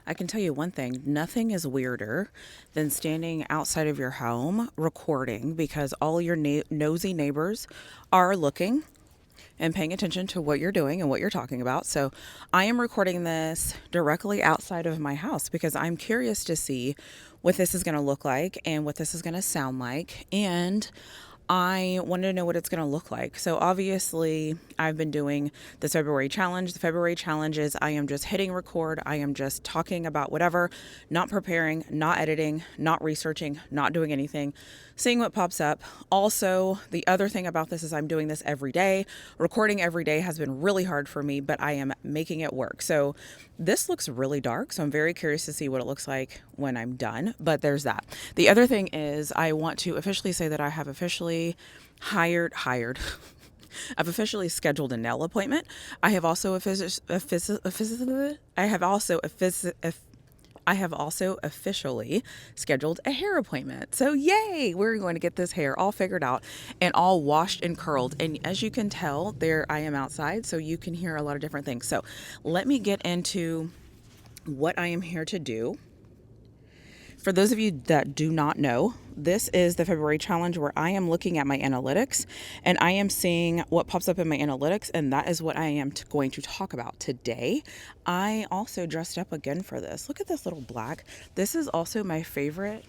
I can tell you one thing, nothing is weirder than standing outside of your home recording because all your nosy neighbors are looking and paying attention to what you're doing and what you're talking about. So I am recording this directly outside of my house because I'm curious to see what this is going to look like and what this is going to sound like. And I wanted to know what it's going to look like. So obviously, I've been doing this February challenge. The February challenge is I am just hitting record. I am just talking about whatever, not preparing, not editing, not researching, not doing anything, seeing what pops up. Also, the other thing about this is I'm doing this every day. Recording every day has been really hard for me, but I am making it work. So this looks really dark. So I'm very curious to see what it looks like when I'm done. But there's that. The other thing is I want to officially say that I have officially hired. I've officially scheduled a nail appointment. I have also I have also officially scheduled a hair appointment. So yay, we're going to get this hair all figured out and all washed and curled. And as you can tell, there I am outside, so you can hear a lot of different things. So let me get into what I am here to do. For those of you that do not know, this is the February challenge where I am looking at my analytics and I am seeing what pops up in my analytics, and that is what I am going to talk about today. I also dressed up again for this. Look at this little black. This is also my favorite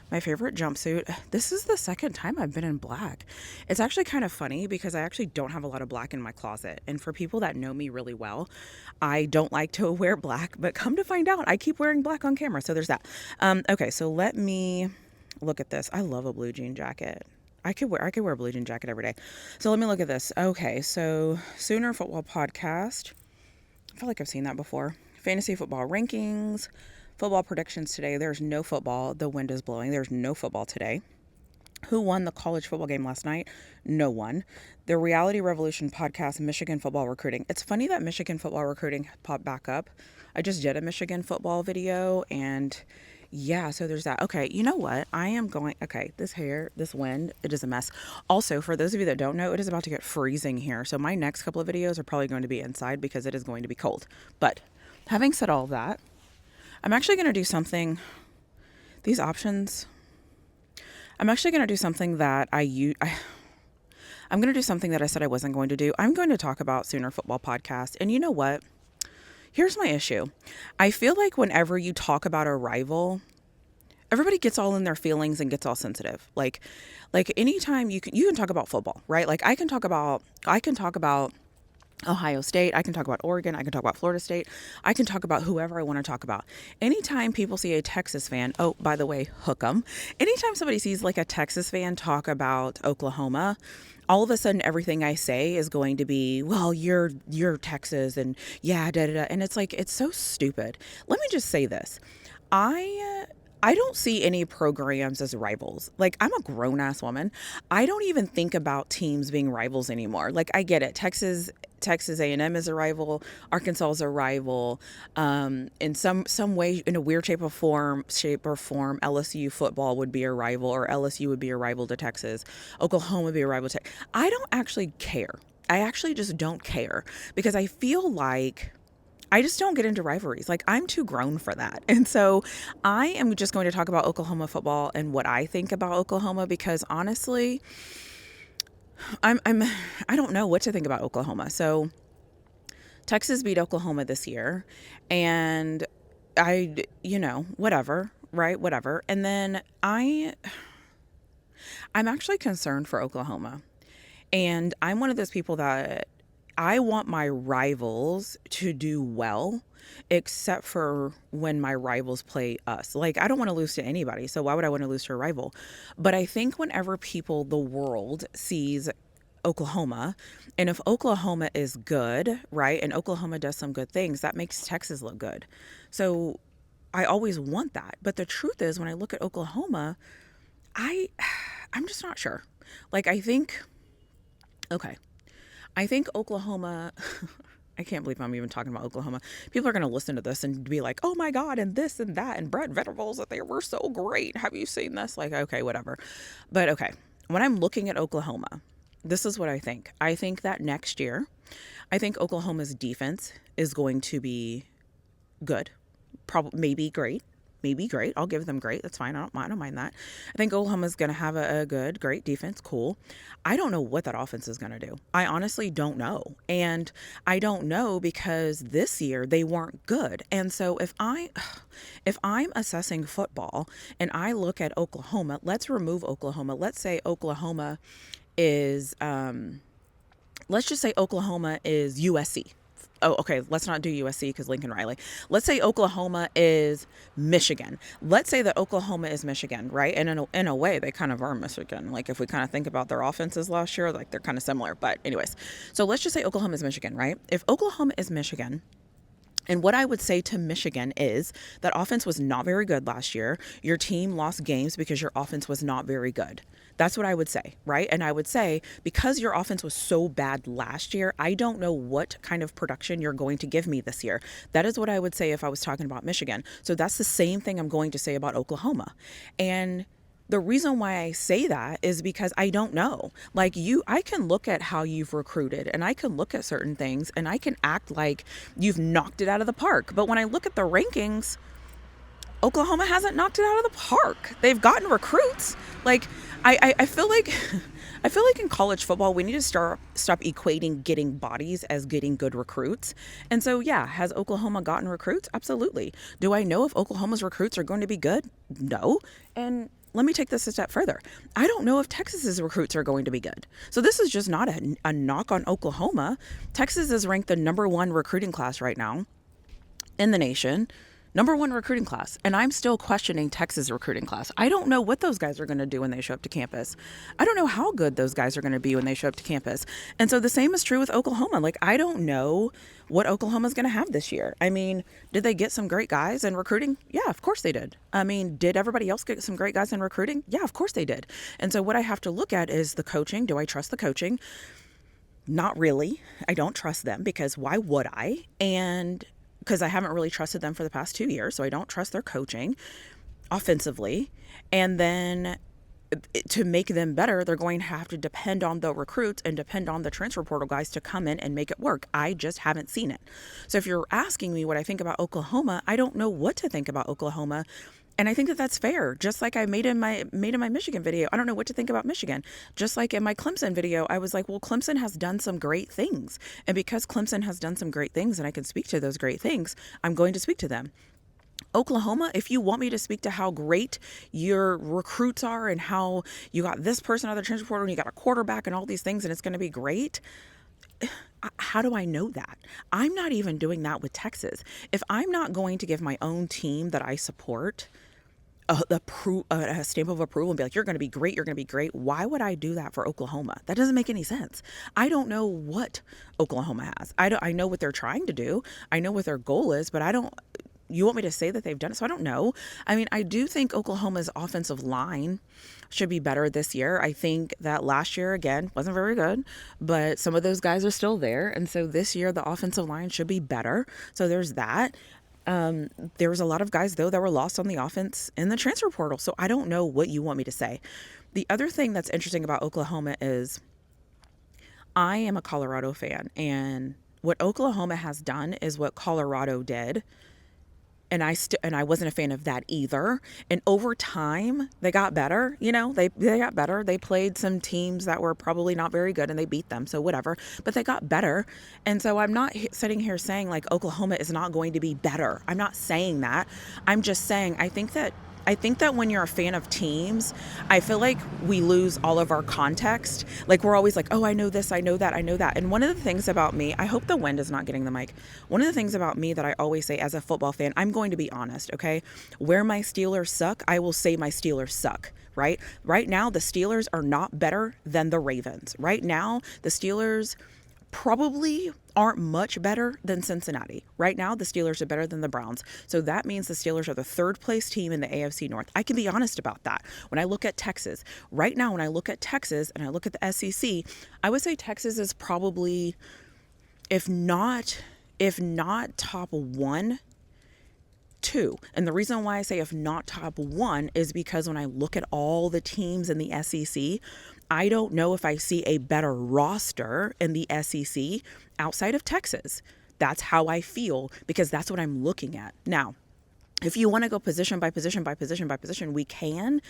jumpsuit. This is the second time I've been in black. It's actually kind of funny because I actually don't have a lot of black in my closet. And for people that know me really well, I don't like to wear black, but come to find out, I keep wearing black on camera. So there's that. Okay, so let me look at this. I love a blue jean jacket. I could wear a blue jean jacket every day. So let me look at this. Okay, so Sooner Football Podcast. I feel like I've seen that before. Fantasy football rankings. Football predictions today. There's no football. The wind is blowing. There's no football today. Who won the college football game last night? No one. The Reality Revolution podcast, Michigan football recruiting. It's funny that Michigan football recruiting popped back up. I just did a Michigan football video and yeah, so there's that. Okay, you know what? This hair, this wind, it is a mess. Also, for those of you that don't know, it is about to get freezing here. So my next couple of videos are probably going to be inside because it is going to be cold. But having said all that, I'm actually going to do something, these options, I'm actually going to do something that I'm going to do something that I said I wasn't going to do. I'm going to talk about Sooner Football Podcast. And you know what? Here's my issue. I feel like whenever you talk about a rival, everybody gets all in their feelings and gets all sensitive. Like anytime you can talk about football, right? Like I can talk about Ohio State, I can talk about Oregon, I can talk about Florida State, I can talk about whoever I want to talk about. Anytime people see a Texas fan, oh, by the way, hook 'em. Anytime somebody sees like a Texas fan talk about Oklahoma, all of a sudden everything I say is going to be, well, you're Texas and yeah, da da da. And it's like, it's so stupid. Let me just say this. I don't see any programs as rivals. Like, I'm a grown ass woman. I don't even think about teams being rivals anymore. Like, I get it. Texas A&M is a rival. Arkansas is a rival. In some way, in a weird shape or form, LSU football would be a rival, or LSU would be a rival to Texas. Oklahoma would be a rival to. I don't actually care. I actually just don't care because I feel like I just don't get into rivalries. Like, I'm too grown for that. And so I am just going to talk about Oklahoma football and what I think about Oklahoma because honestly, I don't know what to think about Oklahoma. So Texas beat Oklahoma this year and whatever, right? Whatever. And then I'm actually concerned for Oklahoma. And I'm one of those people that I want my rivals to do well, except for when my rivals play us. Like, I don't want to lose to anybody, so why would I want to lose to a rival? But I think whenever the world sees Oklahoma, and if Oklahoma is good, right, and Oklahoma does some good things, that makes Texas look good. So I always want that. But the truth is, when I look at Oklahoma, I'm just not sure. Like, I think Oklahoma, I can't believe I'm even talking about Oklahoma. People are going to listen to this and be like, oh my God, and this and that, and Brett Venables, that they were so great. Have you seen this? Like, okay, whatever. But okay, when I'm looking at Oklahoma, this is what I think. I think that next year, I think Oklahoma's defense is going to be good. probably maybe great. Maybe great. I'll give them great. That's fine. I don't mind that. I think Oklahoma's going to have a good, great defense. Cool. I don't know what that offense is going to do. I honestly don't know. And I don't know because this year they weren't good. And so if I'm assessing football and I look at Oklahoma, let's remove Oklahoma. Let's say Oklahoma is let's just say Oklahoma is USC. Oh, okay. Let's not do USC because Lincoln Riley. Let's say Oklahoma is Michigan. Let's say that Oklahoma is Michigan, right? And in a way, they kind of are Michigan. Like if we kind of think about their offenses last year, like they're kind of similar. But anyways, so let's just say Oklahoma is Michigan, right? If Oklahoma is Michigan, and what I would say to Michigan is that offense was not very good last year. Your team lost games because your offense was not very good. That's what I would say, right? And I would say because your offense was so bad last year, I don't know what kind of production you're going to give me this year. That is what I would say if I was talking about Michigan. So that's the same thing I'm going to say about Oklahoma. And the reason why I say that is because I don't know. Like I can look at how you've recruited and I can look at certain things and I can act like you've knocked it out of the park. But when I look at the rankings, Oklahoma hasn't knocked it out of the park. They've gotten recruits. Like I feel like I feel like in college football we need to stop equating getting bodies as getting good recruits. And so yeah, has Oklahoma gotten recruits? Absolutely. Do I know if Oklahoma's recruits are going to be good? No. And let me take this a step further. I don't know if Texas's recruits are going to be good. So this is just not a knock on Oklahoma. Texas is ranked the #1 recruiting class right now in the nation. #1 recruiting class. And I'm still questioning Texas recruiting class. I don't know what those guys are going to do when they show up to campus. I don't know how good those guys are going to be when they show up to campus. And so the same is true with Oklahoma. Like, I don't know what Oklahoma's going to have this year. I mean, did they get some great guys in recruiting? Yeah, of course they did. I mean, did everybody else get some great guys in recruiting? Yeah, of course they did. And so what I have to look at is the coaching. Do I trust the coaching? Not really. I don't trust them because why would I? And because I haven't really trusted them for the past 2 years. So I don't trust their coaching offensively. And then to make them better, they're going to have to depend on the recruits and depend on the transfer portal guys to come in and make it work. I just haven't seen it. So if you're asking me what I think about Oklahoma, I don't know what to think about Oklahoma. And I think that that's fair. Just like I made in my Michigan video, I don't know what to think about Michigan. Just like in my Clemson video, I was like, well, Clemson has done some great things. And because Clemson has done some great things and I can speak to those great things, I'm going to speak to them. Oklahoma, if you want me to speak to how great your recruits are and how you got this person out of the transfer portal and you got a quarterback and all these things and it's going to be great, how do I know that? I'm not even doing that with Texas. If I'm not going to give my own team that I support a stamp of approval and be like, you're going to be great, you're going to be great. Why would I do that for Oklahoma? That doesn't make any sense. I don't know what Oklahoma has. I know what they're trying to do. I know what their goal is, but you want me to say that they've done it? So I don't know. I mean, I do think Oklahoma's offensive line should be better this year. I think that last year, again, wasn't very good, but some of those guys are still there. And so this year, the offensive line should be better. So there's that. There was a lot of guys, though, that were lost on the offense in the transfer portal. So I don't know what you want me to say. The other thing that's interesting about Oklahoma is I am a Colorado fan. And what Oklahoma has done is what Colorado did. And I wasn't a fan of that either. And over time, they got better. You know, they got better. They played some teams that were probably not very good and they beat them. So whatever. But they got better. And so I'm not sitting here saying like Oklahoma is not going to be better. I'm not saying that. I'm just saying I think that when you're a fan of teams, I feel like we lose all of our context. Like we're always like, oh, I know this, I know that, I know that. And one of the things about me, I hope the wind is not getting the mic. One of the things about me that I always say as a football fan, I'm going to be honest, okay? Where my Steelers suck, I will say my Steelers suck, right? Right now, the Steelers are not better than the Ravens. Right now, the Steelers probably aren't much better than Cincinnati. Right now, the Steelers are better than the Browns. So that means the Steelers are the third place team in the AFC North. I can be honest about that. When I look at Texas, right now, when I look at Texas and I look at the SEC, I would say Texas is probably, if not top 1, 2. And the reason why I say if not top 1 is because when I look at all the teams in the SEC, I don't know if I see a better roster in the SEC outside of Texas. That's how I feel because that's what I'm looking at. Now, If you want to go position by position by position by position, we can.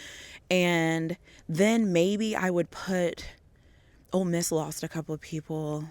And then maybe I would put Ole Miss lost a couple of people.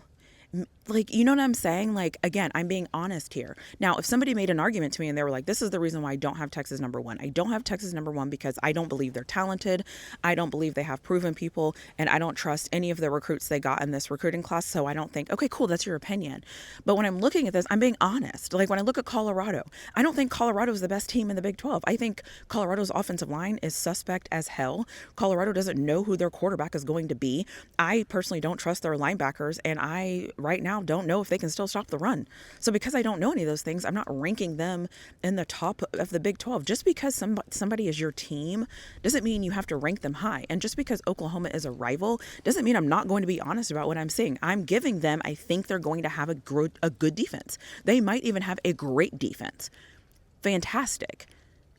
Like, you know what I'm saying? Like, again, I'm being honest here. Now, if somebody made an argument to me and they were like, this is the reason why I don't have Texas number one. I don't have Texas number one because I don't believe they're talented. I don't believe they have proven people. And I don't trust any of the recruits they got in this recruiting class. So I don't think, okay, cool, that's your opinion. But when I'm looking at this, I'm being honest. Like, when I look at Colorado, I don't think Colorado is the best team in the Big 12. I think Colorado's offensive line is suspect as hell. Colorado doesn't know who their quarterback is going to be. I personally don't trust their linebackers. And I, right now, don't know if they can still stop the run. So because I don't know any of those things, I'm not ranking them in the top of the Big 12. Just because somebody is your team doesn't mean you have to rank them high. And just because Oklahoma is a rival doesn't mean I'm not going to be honest about what I'm seeing. I'm giving them, I think they're going to have a good defense. They might even have a great defense. Fantastic.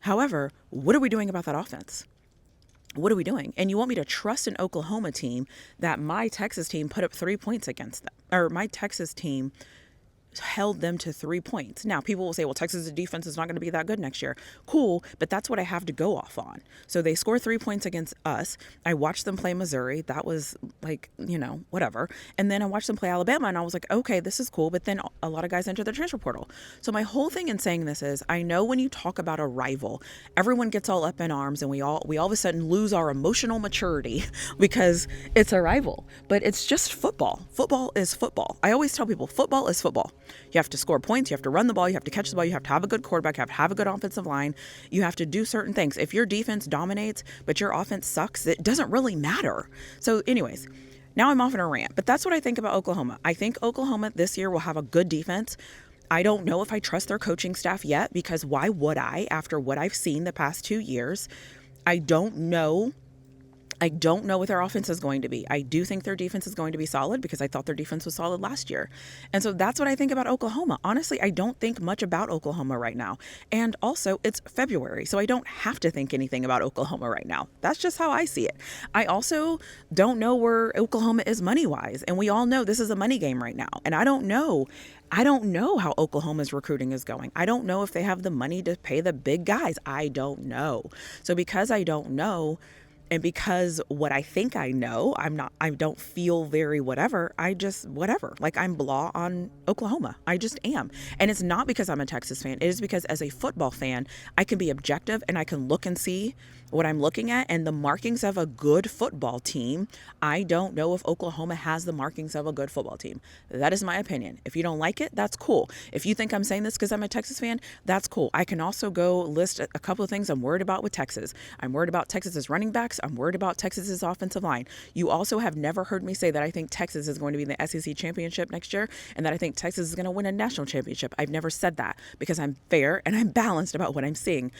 However, what are we doing about that offense? What are we doing? And you want me to trust an Oklahoma team that my Texas team put up 3 points against them, or my Texas team held them to 3 points. Now, people will say, well, Texas' defense is not going to be that good next year. Cool, but that's what I have to go off on. So they score 3 points against us. I watched them play Missouri. That was like, whatever. And then I watched them play Alabama, and I was like, okay, this is cool. But then a lot of guys enter the transfer portal. So my whole thing in saying this is, I know when you talk about a rival, everyone gets all up in arms, and we all of a sudden lose our emotional maturity because it's a rival. But it's just football. Football is football. I always tell people, football is football. You have to score points. You have to run the ball. You have to catch the ball. You have to have a good quarterback. You have to have a good offensive line. You have to do certain things. If your defense dominates, but your offense sucks, it doesn't really matter. So anyways, now I'm off on a rant, but that's what I think about Oklahoma. I think Oklahoma this year will have a good defense. I don't know if I trust their coaching staff yet, because why would I after what I've seen the past 2 years? I don't know what their offense is going to be. I do think their defense is going to be solid because I thought their defense was solid last year. And so that's what I think about Oklahoma. Honestly, I don't think much about Oklahoma right now. And also, it's February, so I don't have to think anything about Oklahoma right now. That's just how I see it. I also don't know where Oklahoma is money-wise. And we all know this is a money game right now. And I don't know how Oklahoma's recruiting is going. I don't know if they have the money to pay the big guys. I don't know. So because I don't know, and because what I think I know, I don't feel very whatever. Whatever. Like, I'm blah on Oklahoma. I just am. And it's not because I'm a Texas fan. It is because as a football fan, I can be objective and I can look and see what I'm looking at and the markings of a good football team. I don't know if Oklahoma has the markings of a good football team. That is my opinion. If you don't like it, that's cool. If you think I'm saying this because I'm a Texas fan, that's cool. I can also go list a couple of things I'm worried about with Texas. I'm worried about Texas's running backs. I'm worried about Texas's offensive line. You also have never heard me say that I think Texas is going to be in the SEC championship next year and that I think Texas is going to win a national championship. I've never said that because I'm fair and I'm balanced about what I'm seeing.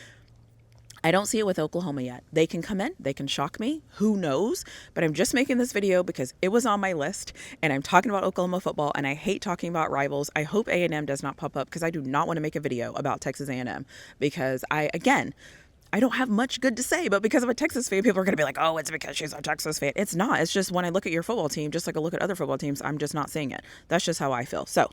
I don't see it with Oklahoma yet. They can come in, they can shock me, who knows? But I'm just making this video because it was on my list and I'm talking about Oklahoma football and I hate talking about rivals. I hope A&M does not pop up because I do not want to make a video about Texas A&M because I don't have much good to say, but because I'm a Texas fan, people are going to be like, oh, it's because she's a Texas fan. It's not. It's just when I look at your football team, just like I look at other football teams, I'm just not seeing it. That's just how I feel. So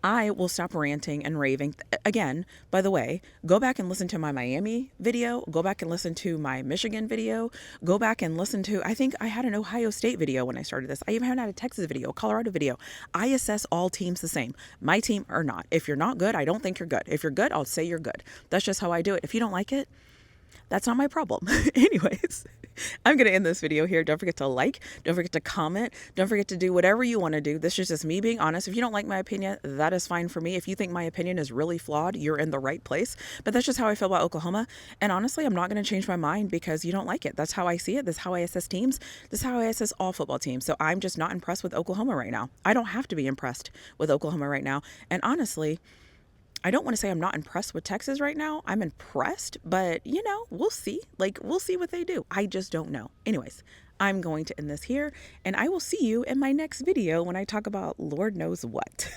I will stop ranting and raving. Again, by the way, go back and listen to my Miami video. Go back and listen to my Michigan video. Go back and listen to, I think I had an Ohio State video when I started this. I even haven't had a Texas video, Colorado video. I assess all teams the same. My team or not. If you're not good, I don't think you're good. If you're good, I'll say you're good. That's just how I do it. If you don't like it, that's not my problem. Anyways, I'm going to end this video here. Don't forget to like, don't forget to comment, don't forget to do whatever you want to do. This is just me being honest. If you don't like my opinion, that is fine for me. If you think my opinion is really flawed, you're in the right place. But that's just how I feel about Oklahoma. And honestly, I'm not going to change my mind because you don't like it. That's how I see it. That's how I assess teams. That's how I assess all football teams. So I'm just not impressed with Oklahoma right now. I don't have to be impressed with Oklahoma right now. And honestly, I don't want to say I'm not impressed with Texas right now. I'm impressed, but we'll see. We'll see what they do. I just don't know. Anyways, I'm going to end this here and I will see you in my next video when I talk about Lord knows what.